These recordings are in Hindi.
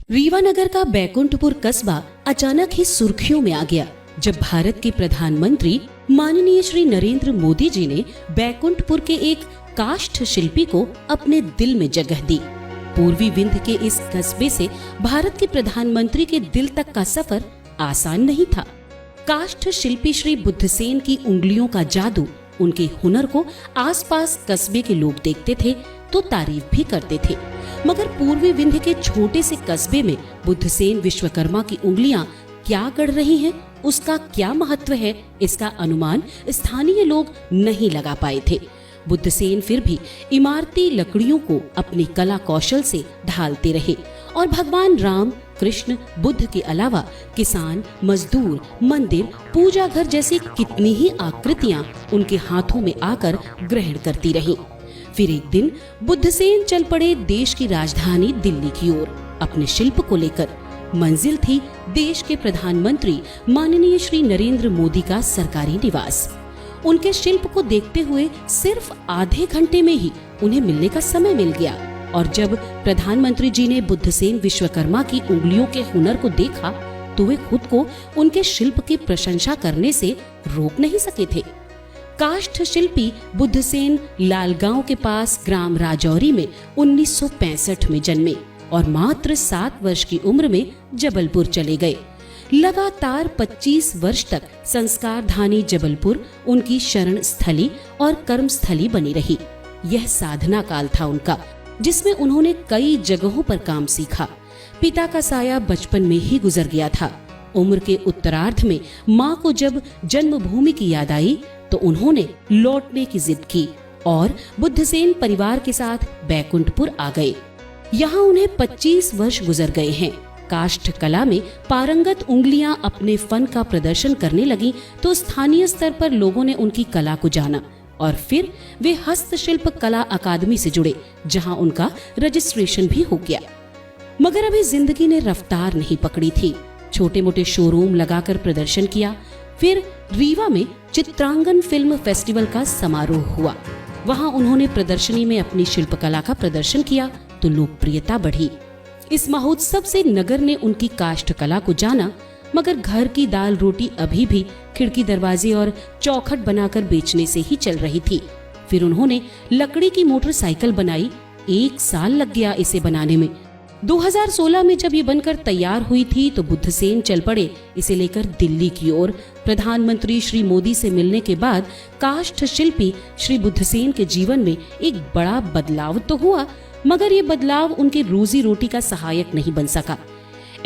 रीवा नगर का बैकुंठपुर कस्बा अचानक ही सुर्खियों में आ गया जब भारत के प्रधानमंत्री माननीय श्री नरेंद्र मोदी जी ने बैकुंठपुर के एक काष्ठ शिल्पी को अपने दिल में जगह दी। पूर्वी विंध्य के इस कस्बे से भारत के प्रधानमंत्री के दिल तक का सफर आसान नहीं था। काष्ठ शिल्पी श्री बुद्धसेन की उंगलियों का जादू, उनके हुनर को आसपास कस्बे के लोग देखते थे तो तारीफ भी करते थे, मगर पूर्वी विंध्य के छोटे से कस्बे में बुद्धसेन विश्वकर्मा की उंगलियां क्या गढ़ रही हैं, उसका क्या महत्व है, इसका अनुमान स्थानीय लोग नहीं लगा पाए थे। बुद्धसेन फिर भी इमारती लकड़ियों को अपनी कला कौशल से ढालते रहे और भगवान राम, कृष्ण, बुद्ध के अलावा किसान, मजदूर, मंदिर, पूजा घर जैसी कितनी ही आकृतियां उनके हाथों में आकर ग्रहण करती रहीं। फिर एक दिन बुद्धसेन चल पड़े देश की राजधानी दिल्ली की ओर अपने शिल्प को लेकर। मंजिल थी देश के प्रधानमंत्री माननीय श्री नरेंद्र मोदी का सरकारी निवास। उनके शिल्प को देखते हुए सिर्फ आधे घंटे में ही उन्हें मिलने का समय मिल गया और जब प्रधानमंत्री जी ने बुद्धसेन विश्वकर्मा की उंगलियों के हुनर को देखा तो वे खुद को उनके शिल्प की प्रशंसा करने से रोक नहीं सके थे। काष्ठ शिल्पी बुद्धसेन लालगांव के पास ग्राम राजौरी में 1965 में जन्मे और मात्र 7 वर्ष की उम्र में जबलपुर चले गए। लगातार 25 वर्ष तक संस्कारधानी जबलपुर उनकी शरण स्थली और कर्म स्थली बनी रही। यह साधना काल था उनका, जिसमें उन्होंने कई जगहों पर काम सीखा। पिता का साया बचपन में ही गुजर गया था। उम्र के उत्तरार्ध में माँ को जब जन्मभूमि की याद आई तो उन्होंने लौटने की जिद की और बुद्धसेन परिवार के साथ बैकुंठपुर आ गए। यहाँ उन्हें 25 वर्ष गुजर गए हैं। काष्ठ कला में पारंगत उंगलियां अपने फन का प्रदर्शन करने लगी तो स्थानीय स्तर पर लोगों ने उनकी कला को जाना और फिर वे हस्तशिल्प कला अकादमी से जुड़े, जहां उनका रजिस्ट्रेशन भी हो गया। मगर अभी जिंदगी ने रफ्तार नहीं पकड़ी थी। छोटे मोटे शोरूम लगाकर प्रदर्शन किया। फिर रीवा में चित्रांगन फिल्म फेस्टिवल का समारोह हुआ। वहां उन्होंने प्रदर्शनी में अपनी शिल्पकला का प्रदर्शन किया तो लोकप्रियता बढ़ी। इस महोत्सव से नगर ने उनकी काष्ठ कला को जाना, मगर घर की दाल रोटी अभी भी खिड़की दरवाजे और चौखट बनाकर बेचने से ही चल रही थी। फिर उन्होंने लकड़ी की मोटरसाइकिल बनाई। 1 साल लग गया इसे बनाने में। 2016 में जब ये बनकर तैयार हुई थी तो बुद्धसेन चल पड़े इसे लेकर दिल्ली की ओर। प्रधानमंत्री श्री मोदी से मिलने के बाद काष्ठ शिल्पी श्री बुद्धसेन के जीवन में एक बड़ा बदलाव तो हुआ, मगर ये बदलाव उनके रोजी रोटी का सहायक नहीं बन सका।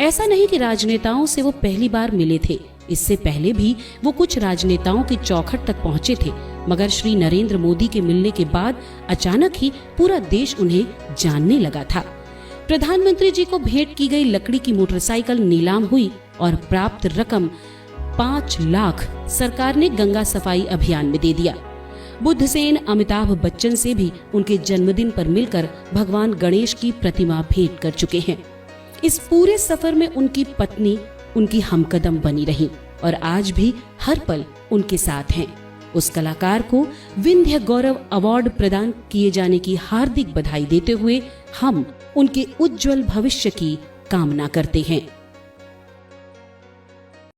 ऐसा नहीं कि राजनेताओं से वो पहली बार मिले थे, इससे पहले भी वो कुछ राजनेताओं की चौखट तक पहुंचे थे, मगर श्री नरेंद्र मोदी के मिलने के बाद अचानक ही पूरा देश उन्हें जानने लगा था। प्रधानमंत्री जी को भेंट की गई लकड़ी की मोटरसाइकिल नीलाम हुई और प्राप्त रकम 5 लाख सरकार ने गंगा सफाई अभियान में दे दिया। बुद्धसेन अमिताभ बच्चन से भी उनके जन्मदिन पर मिलकर भगवान गणेश की प्रतिमा भेंट कर चुके हैं। इस पूरे सफर में उनकी पत्नी उनकी हमकदम बनी रही और आज भी हर पल उनके साथ हैं। उस कलाकार को विंध्य गौरव अवार्ड प्रदान किए जाने की हार्दिक बधाई देते हुए हम उनके उज्जवल भविष्य की कामना करते हैं।